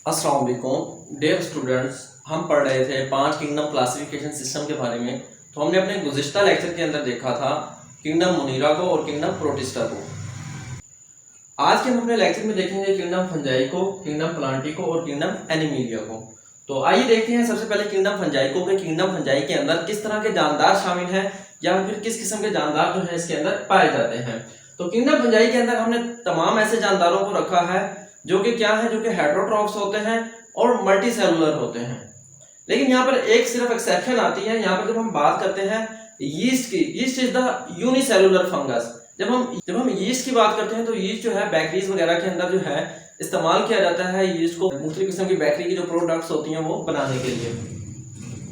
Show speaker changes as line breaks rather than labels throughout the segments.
अस्सलाम वालेकुम dear students. हम पढ़ रहे थे 5 किंगडम क्लासिफिकेशन सिस्टम के बारे में। तो हमने अपने गुज़िश्ता लेक्चर के अंदर देखा था किंगडम मुनीरा को और किंगडम प्रोटिस्टा को। आज के हम अपने लेक्चर में देखेंगे किंगडम फंजाई को, किंगडम प्लांटी को और किंगडम एनिमीलिया को। तो आइए देखते हैं सबसे पहले किंगडम फंजाई को कि किंगडम फंजाई के अंदर किस तरह के जानदार शामिल हैं या फिर किस किस्म के जानदार जो है इसके अंदर पाए जाते हैं। तो किंगडम फंजाई के अंदर हमने तमाम ऐसे जानदारों को रखा है जो कि क्या है, जो कि हेटेरोट्रॉफ्स होते हैं और मल्टी सेलुलर होते हैं। लेकिन यहाँ पर एक सिर्फ एक्सेप्शन आती है। यहाँ पर जब हम बात करते हैं यीस्ट की, yeast is the unicellular fungus. जब हम यीस्ट की बात करते हैं तो यीस्ट जो है बैकरीज वगैरह के अंदर जो है इस्तेमाल किया जाता है यीस्ट को मुख्तलिफ किस्म की बैकरी की जो प्रोडक्ट्स होती हैं वो बनाने के लिए।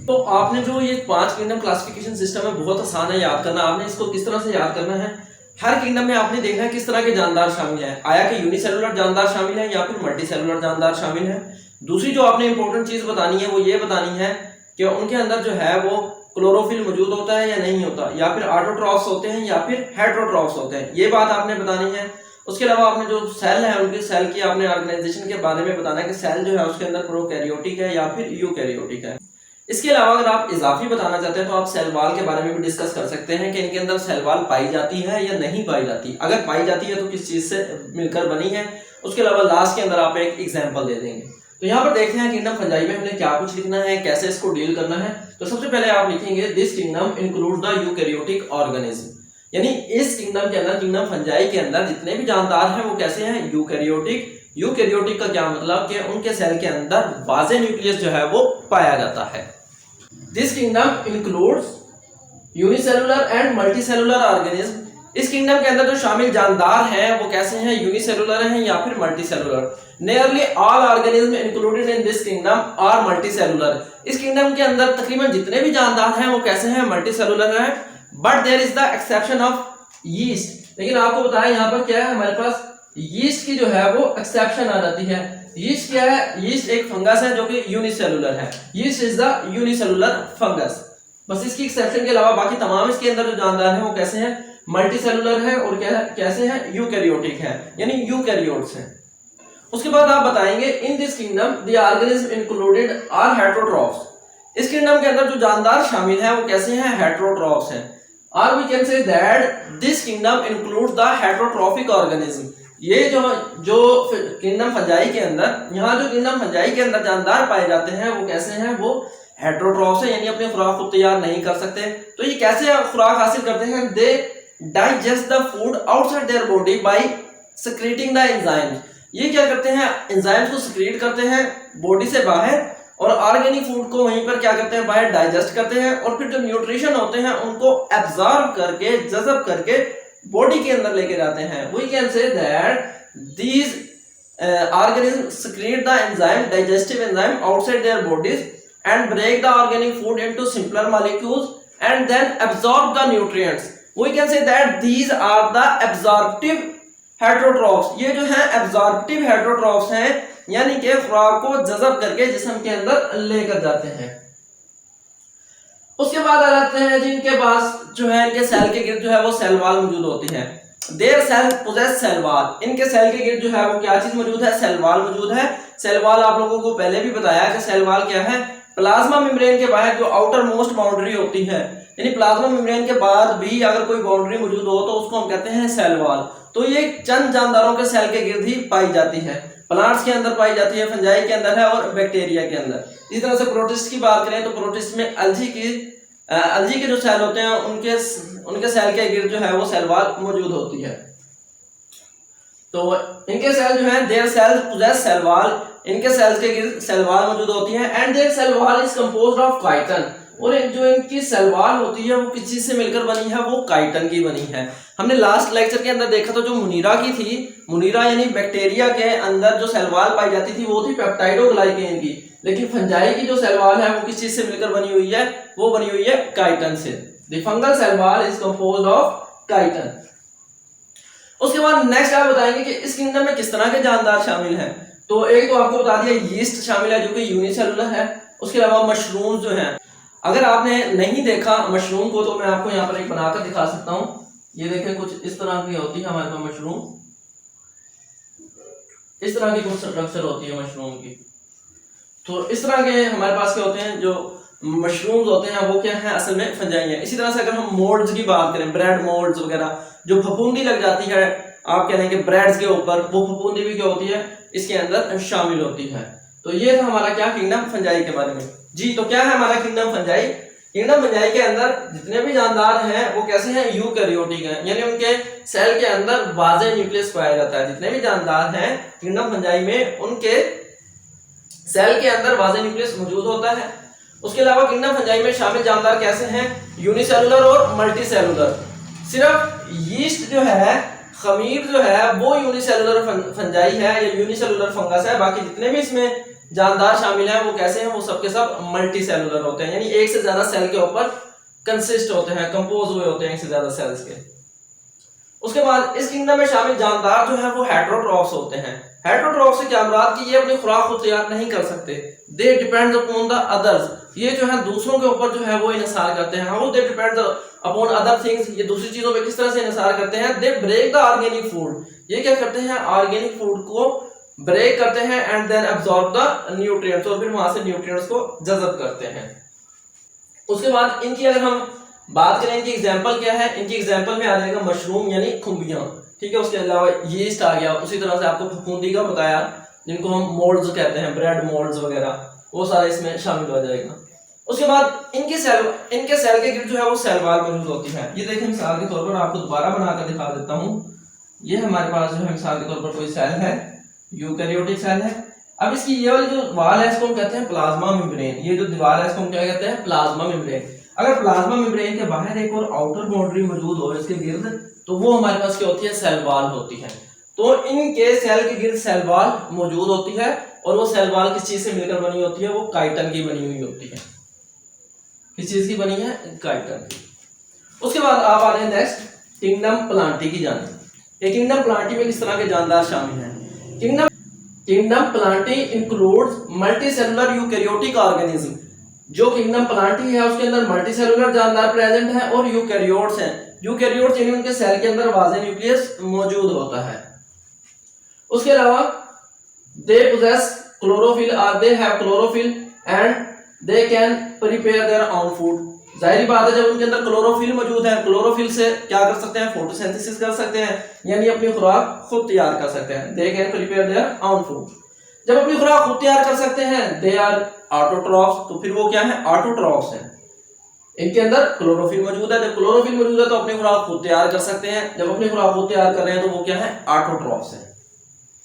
तो आपने जो ये 5 किंगडम क्लासिफिकेशन सिस्टम है बहुत आसान है याद करना। आपने इसको किस तरह से याद करना है, हर किंगडम में आपने देखना है किस तरह के जानदार शामिल हैं। आया कि यूनिसेलुलर जानदार शामिल है या फिर मल्टी सेलुलर जानदार शामिल है। दूसरी जो आपने इंपॉर्टेंट चीज बतानी है वो ये बतानी है कि उनके अंदर जो है वो क्लोरोफिल मौजूद होता है या नहीं होता, या फिर ऑटोट्रॉफ्स होते हैं या फिर हेटेरोट्रॉफ्स होते हैं। ये बात आपने बतानी है। उसके अलावा आपने जो सेल है उनके सेल की आपने ऑर्गेनाइजेशन के बारे में बताना है कि सेल जो है उसके अंदर प्रोकैरियोटिक है या फिर यूकैरियोटिक है। इसके अलावा अगर आप इजाफी बताना चाहते हैं तो आप सेल वॉल के बारे में भी डिस्कस कर सकते हैं कि इनके अंदर सेल वॉल पाई जाती है या नहीं पाई जाती। अगर पाई जाती है तो किस चीज से मिलकर बनी है। उसके अलावा लास्ट के अंदर आप एक एग्जांपल दे देंगे। तो यहाँ पर देखते हैं किंगडम फंजाई में हमने क्या कुछ लिखना है, कैसे इसको डील करना है। तो सबसे पहले आप लिखेंगे this kingdom include the eukaryotic organism, यानी इस किंगडम के अंदर, किंगडम फंजाई के अंदर जितने भी जानदार हैं वो कैसे हैं, यूकैरियोटिक। यूकैरियोटिक का क्या मतलब कि उनके सेल के अंदर वाजे न्यूक्लियस जो है वो पाया जाता है। This kingdom includes unicellular and multicellular organism. इस किंगडम के अंदर जो शामिल जानदार हैं वो कैसे हैं, यूनिसेलुलर हैं या फिर multicellular. Nearly all organism included in this kingdom are multicellular. इस किंगडम के अंदर तकरीबन जितने भी जानदार हैं वो कैसे हैं, मल्टीसेलुलर हैं। But there is the exception of yeast. लेकिन आपको बताया यहाँ पर क्या है, हमारे पास यीस्ट की जो है वो एक्सेप्शन आ जाती है। यीस्ट क्या है, यीस्ट एक फंगस है जो कि यूनिसेलुलर है। Yeast is the unicellular fungus. बस इसकी एक्सेप्शन के अलावा बाकी तमाम इसके अंदर जो जानदार हैं वो कैसे हैं, मल्टीसेलुलर है और कैसे हैं, यूकैरियोटिक है, यानी यूकैरियोट्स हैं। उसके बाद आप बताएंगे in this kingdom the organism included are heterotrophs. इस किंगडम के अंदर जो जानदार शामिल हैं वो कैसे हैं, हेटेरोट्रॉफ्स हैं। और we can say that this kingdom includes the heterotrophic organism. ये जो किंगडम फंजाई के अंदर, यहाँ जो किंगडम फंजाई के अंदर जानदार पाए जाते हैं वो कैसे हैं, वो हेटेरोट्रॉफ्स हैं, यानी अपनी खुराक खुद तैयार नहीं कर सकते। तो ये कैसे खुराक हासिल करते हैं, they digest the food outside their body by secreting the enzymes. ये क्या करते हैं, एंजाइम्स को सिक्रीट करते हैं बॉडी से बाहर और ऑर्गेनिक फूड को वहीं पर क्या करते हैं, बाहर डाइजेस्ट करते हैं और फिर जो न्यूट्रिशन होते हैं उनको एब्जॉर्ब करके, जज़ब करके बॉडी के अंदर लेके जाते हैं। We can say that these organisms secrete the enzyme, digestive enzyme outside their bodies and break the organic food into simpler molecules and then absorb the nutrients. We can say that these are the absorptive heterotrophs. ये जो है absorptive heterotrophs हैं, यानी कि खुराक को जज़ब करके जिस्म के अंदर लेकर जाते हैं। उसके बाद आ जाते हैं जिनके पास जो है इनके सेल के गिर्द जो है वो सेल वॉल मौजूद होती है। There cell possess cell wall. इनके सेल के गिर्द जो है वो क्या चीज मौजूद है, सेल वॉल मौजूद है। सेल वॉल आप लोगों को पहले भी बताया कि सेल वॉल क्या है, प्लाज्मा मेम्ब्रेन के बाहर जो आउटर मोस्ट बाउंड्री होती है, यानी प्लाज्मा मेम्ब्रेन के बाद भी अगर कोई बाउंड्री मौजूद हो तो उसको हम कहते हैं सेल वॉल। तो ये चंद जानदारों के सेल के गिर्द ही पाई जाती है। प्लांट्स के अंदर पाई जाती है, फंजाई के अंदर है और बैक्टीरिया के अंदर। इसी तरह से प्रोटिस्ट की बात करें तो प्रोटिस्ट में अलजी के जो सेल होते हैं उनके सेल के गिर्द जो है वो सेल वॉल मौजूद होती है। तो इनके सेल जो है there cell possess cell wall, इनके सेल्स के गिर्द सेल वॉल मौजूद होती है। And their cell wall is composed of chitin. और जो इनकी सेल वॉल होती है वो किस चीज से मिलकर बनी है, वो काइटन की बनी है। हमने लास्ट लेक्चर के अंदर देखा था जो मुनीरा की थी, मुनीरा यानी बैक्टीरिया के अंदर जो सेल वॉल पाई जाती थी वो थी पेप्टाइडोग्लाइकेन की। लेकिन फंजाई की जो सेल वॉल है वो किस चीज से मिलकर बनी हुई है, वो बनी हुई है काइटन से। The fungal cell wall is composed of chitin. उसके बाद नेक्स्ट आप बताएंगे कि इस किंगडम में किस तरह के जानदार शामिल हैं। तो एक तो आपको बता दिया यीस्ट शामिल है जो कि यूनिसेलुलर है। उसके अलावा मशरूम जो हैं, अगर आपने नहीं देखा मशरूम को तो मैं आपको यहाँ पर एक बनाकर दिखा सकता हूँ। ये देखें कुछ इस तरह की होती है हमारे पास मशरूम, इस तरह की कुछ स्ट्रक्चर होती है मशरूम की। तो इस तरह के हमारे पास क्या होते हैं, जो मशरूम्स होते हैं वो क्या है, असल में फंजाई है। इसी तरह से अगर हम मोल्ड्स की बात करें, ब्रेड मोल्ड्स वगैरह, जो फफूंदी लग जाती है आप कह रहे हैं कि ब्रेड्स के ऊपर, वो फफूंदी भी क्या होती है, इसके अंदर शामिल होती है। तो ये था हमारा क्या, किंगडम फंजाई के बारे में जी। तो क्या है हमारा किंगडम फंजाई? किंगडम फंजाई के अंदर जितने भी जानदार हैं वो कैसे हैं, यूकैरियोटिक हैं, यानी उनके सेल के अंदर वाज़े न्यूक्लियस पाया जाता है। जितने भी जानदार हैं किंगडम फंजाई में, उनके सेल के अंदर वाज़े न्यूक्लियस मौजूद होता है। उसके अलावा किंगडम फंजाई में शामिल जानदार कैसे हैं, यूनिसेलुलर और मल्टी सेलुलर। सिर्फ यीस्ट जो है, खमीर जो है, वो यूनिसेलुलर फंजाई है या यूनिसेलुलर फंगस है। बाकी जितने भी इसमें जानदार शामिल हैं वो कैसे हैं, वो सब के सब मल्टी सेलुलर होते हैं, यानी एक से ज्यादा सेल के ऊपर कंसिस्ट होते हैं, कंपोज हुए होते हैं एक से ज्यादा सेल्स के। उसके बाद इस किंगडम में शामिल जानदार जो है वो हेटेरोट्रॉफ्स होते हैं। हेटेरोट्रॉफ से क्या मुराद कि ये अपनी खुराक खुद तैयार नहीं कर सकते, दे डिपेंड्स अपॉन द अदर्स। ये जो है दूसरों के ऊपर जो है वो इन्हिसार करते हैं। How they depends upon other things, ये दूसरी चीजों पे किस तरह से इन्हिसार करते हैं, they break the organic food. ये क्या करते हैं, ऑर्गेनिक फूड को ब्रेक करते हैं and then absorb the nutrients, और फिर वहां से न्यूट्रिएंट्स को जज़ब करते हैं। उसके बाद इनकी अगर हम बात करें, इनकी एग्जांपल क्या है, इनकी एग्जांपल में आ जाएगा मशरूम यानी खुम्बियां, ठीक है। उसके अलावा यीस्ट आ गया, उसी तरह से आपको फफूंदी का बताया जिनको हम मोल्ड्स कहते हैं, ब्रेड मोल्ड्स वगैरह, वो सारा इसमें शामिल हो जाएगा। उसके बाद इनके सेल के गिर्द जो है वो सेल वॉल मौजूद होती है। ये देखिए मिसाल के तौर पर आपको दोबारा बनाकर दिखा देता हूँ। ये हमारे पास जो है मिसाल के तौर पर कोई सेल है, यूकैरियोटिक सेल है। अब इसकी ये वाली जो वाल है इसको हम कहते हैं प्लाज्मा मेम्ब्रेन। ये जो दीवार है इसको हम क्या कहते हैं, प्लाज्मा मेम्ब्रेन। अगर प्लाज्मा मेम्ब्रेन के बाहर एक और आउटर बाउंड्री मौजूद हो इसके गिर्द, तो वो हमारे पास क्या होती है, सेल वॉल होती है। तो इनके सेल के गिर्द सेल वॉल मौजूद होती है, और वो सेल वॉल किस चीज से मिलकर बनी होती है, वो काइटन की बनी हुई होती है। किस चीज की बनी है, काइटन की। उसके बाद आप आ रहे हैं नेक्स्ट किंगडम प्लांटी की जानिब। ये किंगडम प्लांटी में किस तरह के जानदार शामिल हैं। Kingdom Plantae includes multicellular eukaryotic organism. जो किंगडम प्लांटी है उसके अंदर मल्टीसेलुलर जानदार प्रेजेंट है और यूकैरियोट्स हैं। यूकैरियोट्स यानी उनके सेल के अंदर वाज़े न्यूक्लियस मौजूद होता है। उसके अलावा दे पोजेस क्लोरोफिल और they have chlorophyll and they can prepare their own food. जाहिर बात है जब उनके अंदर क्लोरोफिल मौजूद है, क्लोरोफिल से क्या कर सकते हैं, फोटोसिंथेसिस कर सकते हैं, यानी अपनी खुराक खुद तैयार कर सकते हैं। They can prepare their own food. जब अपनी खुराक खुद तैयार कर सकते हैं, दे आर ऑटोट्रॉफ्स, तो फिर वो क्या है, ऑटोट्रॉफ्स हैं। इनके अंदर क्लोरोफिल मौजूद है। जब क्लोरोफिल मौजूद है तो अपनी खुराक खुद तैयार कर सकते हैं। जब अपनी खुराक खुद तैयार कर रहे हैं तो वो क्या है, ऑटोट्रॉफ्स हैं।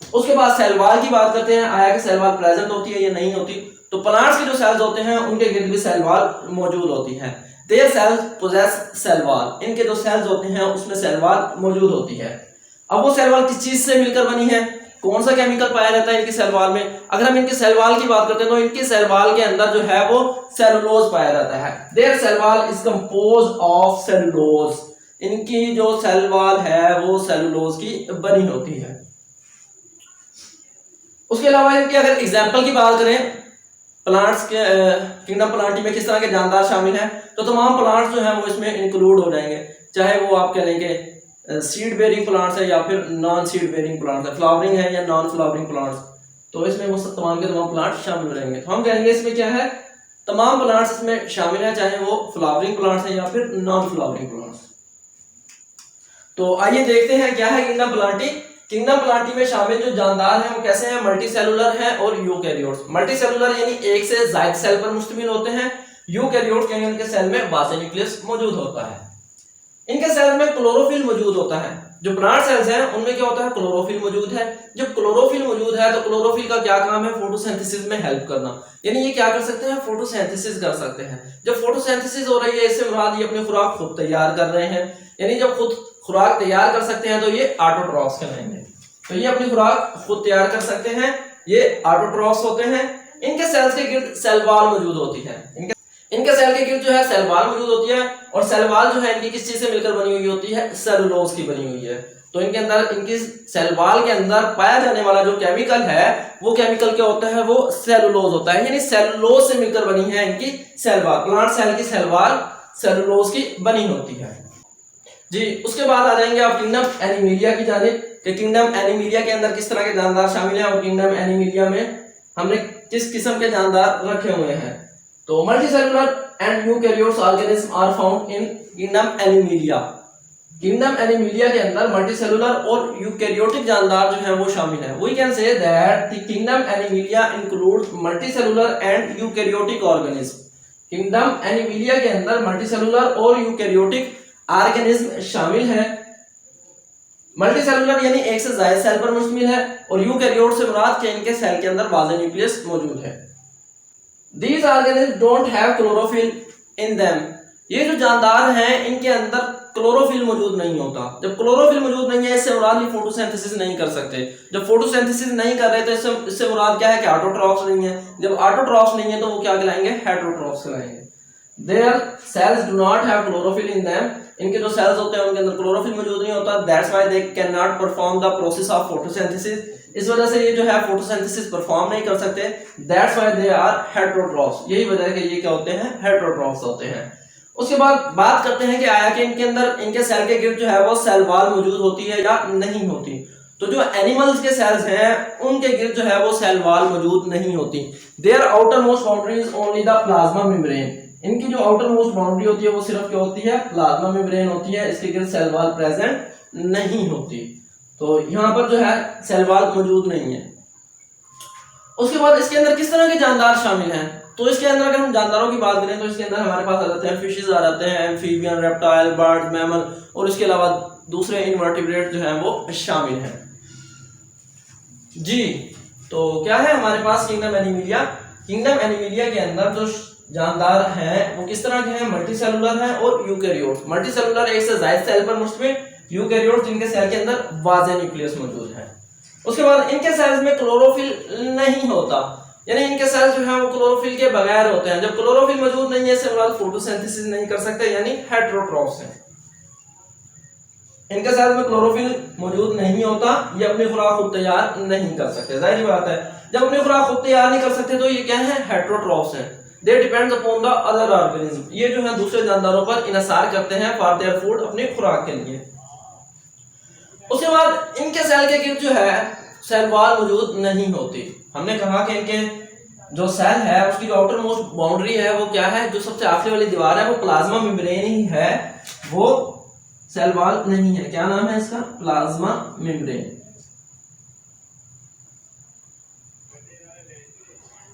उसके बाद सेल वॉल की बात करते हैं। आया कि सेल वॉल प्रेजेंट होती है या नहीं होती, तो प्लांट्स के जो सेल्स होते हैं उनके गिर्द भी सेल वॉल मौजूद होती है। Their cells possess cell wall. इनके जो सेल्स होते हैं उसमें सेल वॉल मौजूद होती है। अब वो सेल वॉल किस चीज से मिलकर बनी है, कौन सा केमिकल पाया जाता है इनकी सेल वॉल में। अगर हम इनकी सेल वॉल की बात करते हैं तो इनकी सेल वॉल के अंदर जो है वो सेलुलोज पाया जाता है। There cell wall is composed of cellulose. इनकी जो सेल वॉल है वो सेलुलोज की बनी होती है। उसके अलावा इनकी अगर एग्जाम्पल की बात करें, प्लांट्स के किंगडम प्लांटी में किस तरह के जानदार शामिल हैं, तो तमाम प्लांट्स जो हैं वो इसमें इंक्लूड हो जाएंगे, चाहे वो आप कह लेंगे सीड बेरिंग प्लांट्स है या फिर नॉन सीड बेरिंग प्लांट्स है, फ्लावरिंग है या नॉन फ्लावरिंग प्लांट्स, तो इसमें वो तमाम के तमाम प्लांट्स शामिल रहेंगे। तो हम कहेंगे इसमें क्या है, तमाम प्लांट्स इसमें शामिल हैं, चाहे वो फ्लावरिंग प्लांट्स हैं या फिर नॉन फ्लावरिंग प्लांट्स। तो आइए देखते हैं क्या है किंगडम प्लांटी। किंगडम प्लांटी में शामिल जो जानदार हैं वो कैसे हैं, मल्टी सेलुलर हैं और यूकैरियोट्स। मल्टी सेलुलर यानी एक से ज्यादा सेल पर मुश्तमिल होते हैं। यूकैरियोट्स यानी उनके सेल में वाज़े न्यूक्लियस मौजूद होता है। इनके सेल में क्लोरोफिल मौजूद होता है। जो प्लांट सेल्स हैं उनमें क्या होता है, क्लोरोफिल मौजूद है। जब क्लोरोफिल मौजूद है तो क्लोरोफिल का क्या काम है, फोटोसिंथेसिस में हेल्प करना, यानी ये क्या कर सकते हैं, फोटोसिंथेसिस कर सकते हैं। जब फोटोसिंथेसिस हो रही है इससे मुराद ये अपनी खुराक खुद तैयार कर रहे हैं, यानी जब खुद खुराक तैयार कर सकते हैं तो ये ऑटोट्रॉफ्स कहलाएंगे। तो ये अपनी खुराक खुद तैयार कर सकते हैं, ये ऑटोट्रॉफ्स होते हैं। इनके सेल्स के गिर्द सेल वॉल मौजूद होती है। इनके सेल के गिर्द जो है सेल वॉल मौजूद होती है, और सेल वॉल जो है इनकी किस चीज से मिलकर बनी हुई होती है, सेलुलोज की बनी हुई है। तो इनके अंदर, इनकी सेल वॉल के अंदर पाया जाने वाला जो केमिकल है वो केमिकल क्या होता है, वो सेलुलोज होता है, यानी सेलुलोज से मिलकर बनी है इनकी सेल वॉल। प्लांट सेल की सेल वॉल सेलुलोज की बनी होती है जी। उसके बाद आ जाएंगे आप किंगडम एनिमिलिया की जानिब कि किंगडम एनिमिलिया के अंदर किस तरह के जानदार शामिल हैं, और किंगडम एनिमिलिया में हमने किस किस्म के जानदार रखे हुए हैं। तो multicellular and eukaryotes organism are found in kingdom Animalia. Kingdom Animalia के अंदर मल्टीसेलुलर और यूकैरियोटिक जानदार जो है वो शामिल है। We can say that the kingdom Animalia includes multicellular and eukaryotic organism. Kingdom Animalia के अंदर मल्टीसेलुलर और यूकैरियोटिक ऑर्गेनिज्म शामिल है। मल्टीसेलुलर यानी एक से ज्यादा सेल पर मुश्तमिल है और यूकैरियोट से मुराद के इनके सेल के अंदर वाज़े न्यूक्लियस मौजूद है। These organisms don't have chlorophyll in them। ये जो जानदार हैं इनके अंदर क्लोरोफिल मौजूद नहीं होता। जब क्लोरोफिल मौजूद नहीं है इससे मुराद ये फोटोसिंथेसिस नहीं कर सकते। जब फोटोसिंथेसिस नहीं कर रहे तो इससे मुराद क्या है कि ऑटोट्रॉफ्स नहीं है। जब ऑटोट्रॉफ्स नहीं है तो वो क्या कहलाएंगे, हेटेरोट्रॉफ्स कहलाएंगे। Their cells do not have chlorophyll in them। इनके जो सेल्स होते हैं उनके अंदर क्लोरोफिल मौजूद नहीं होता। That's why they cannot perform the process of photosynthesis। इस वजह से ये जो है फोटोसिंथेसिस परफॉर्म नहीं कर सकते। That's why they are heterotrophs। यही वजह है कि ये क्या होते हैं, हेटेरोट्रॉफ्स होते हैं। उसके बाद बात करते हैं कि आया कि इनके अंदर इनके सेल के गिर्द जो है वो सेल वॉल मौजूद होती है या नहीं होती। तो जो एनिमल्स के सेल्स हैं उनके गिर्द जो है वो सेल वॉल मौजूद नहीं होती। Their outermost boundary is only the plasma membrane। इनकी जो आउटर मोस्ट बाउंड्री होती है वो सिर्फ क्या होती है, प्लाज्मा मेम्ब्रेन होती है। इसके गिर्द सेल वॉल प्रेजेंट नहीं होती। तो यहाँ पर जो है सेल वॉल मौजूद नहीं है। उसके बाद इसके अंदर किस तरह के जानदार शामिल हैं, तो इसके अंदर अगर हम जानदारों की बात करें तो इसके अंदर हमारे पास आ जाते हैं फिशेस, आ जाते हैं एम्फीबियन, रेप्टाइल, बर्ड, मैमल और इसके अलावा दूसरे इनवर्टिब्रेट जो है वो शामिल हैं जी। तो क्या है हमारे पास किंगडम एनिमेलिया। किंगडम एनिमेलिया के अंदर जो जानदार हैं वो किस तरह के हैं, मल्टीसेलुलर हैं और यूकैरियोट्स। मल्टीसेलुलर एक से ज्यादा सेल पर मुश्तमिल, यूकैरियोट्स जिनके सेल के अंदर वाज़े न्यूक्लियस मौजूद है। उसके बाद इनके सेल्स में क्लोरोफिल नहीं होता, यानी इनके सेल्स जो है वो क्लोरोफिल के बगैर होते हैं। जब क्लोरोफिल मौजूद नहीं है इससे मुराद फोटोसिंथेसिस नहीं कर सकते, यानी हेटेरोट्रॉफ्स हैं। इनके सेल्स में क्लोरोफिल मौजूद नहीं होता, ये अपनी खुराक खुद तैयार नहीं कर सकते। जाहिर बात है जब अपनी खुराक खुद तैयार नहीं कर सकते तो ये क्या है, हेटेरोट्रॉफ्स हैं। They depends upon the other organism। ये जो है दूसरे जानदारों पर इनसार करते हैं फॉर देयर फूड, अपनी खुराक के लिए। उसके बाद इनके सेल के गिर्द जो है सेल वॉल मौजूद नहीं होती। हमने कहा कि इनके जो सेल है उसकी जो आउटर मोस्ट बाउंड्री है वो क्या है, जो सबसे आखिरी वाली दीवार है वो प्लाज्मा मेम्ब्रेन ही है, वो सेल वॉल नहीं है। क्या नाम है इसका, प्लाज्मा मेम्ब्रेन।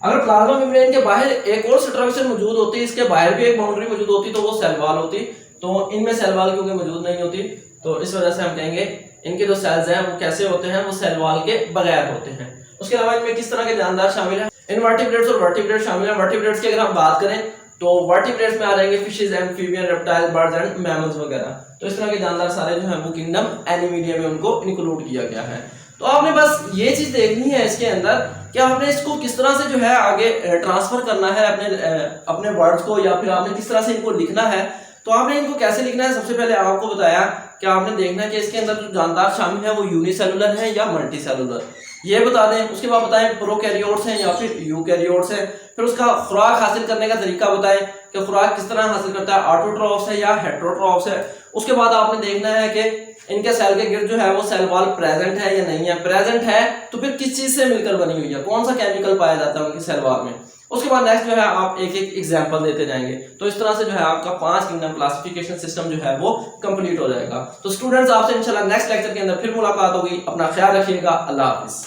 अगर प्लाज्मा मेम्ब्रेन के बाहर एक और स्ट्रक्चर मौजूद होती, इसके बाहर भी एक बाउंड्री मौजूद होती तो वो सेल वॉल होती। तो इनमें सेल वॉल क्योंकि मौजूद नहीं होती तो इस वजह से हम कहेंगे इनके जो सेल्स हैं वो कैसे होते हैं, वो सेल वॉल के बगैर होते हैं। उसके अलावा इनमें किस तरह के जानदार शामिल हैं, इनवर्टिब्रेट्स और वर्टिब्रेट्स शामिल हैं। वर्टिब्रेट्स की अगर हम बात करें तो वर्टिब्रेट्स में आ जाएंगे fishes, amphibian, reptile, birds and mammals वगैरह। तो इस तरह के जानदार सारे जो हैं वो किंगडम एनिमेलिया में उनको इंक्लूड किया गया है। तो आपने बस ये चीज देखनी है इसके अंदर कि आपने इसको किस तरह से जो है आगे ट्रांसफर करना है अपने वर्ड्स को, या फिर आपने किस तरह से इनको लिखना है। तो आपने इनको कैसे लिखना है, सबसे पहले आपको बताया कि आपने देखना है कि इसके अंदर जो जानदार शामिल है वो यूनिसेलुलर है या मल्टीसेलुलर, ये बता दें। उसके बाद बताएं प्रोकैरियोट्स हैं या फिर यूकैरियोट्स हैं। फिर उसका खुराक हासिल करने का तरीका बताएं कि खुराक किस तरह हासिल करता है, ऑटोट्रॉफ्स है या हेटेरोट्रॉफ्स है। उसके बाद आपने देखना है कि इनके सेल के गिर्द जो है वो सेल वॉल प्रेजेंट है या नहीं है। प्रेजेंट है तो फिर किस चीज से मिलकर बनी हुई है, कौन सा केमिकल पाया जाता है उनकी सेल वॉल में। उसके बाद नेक्स्ट जो है आप एक एक एग्जांपल देते जाएंगे। तो इस तरह से जो है आपका 5 किंगडम क्लासिफिकेशन सिस्टम जो है वो कंप्लीट हो जाएगा। तो स्टूडेंट्स आपसे इंशाल्लाह नेक्स्ट लेक्चर के अंदर फिर मुलाकात होगी। अपना ख्याल रखिएगा। अल्लाह हाफिज।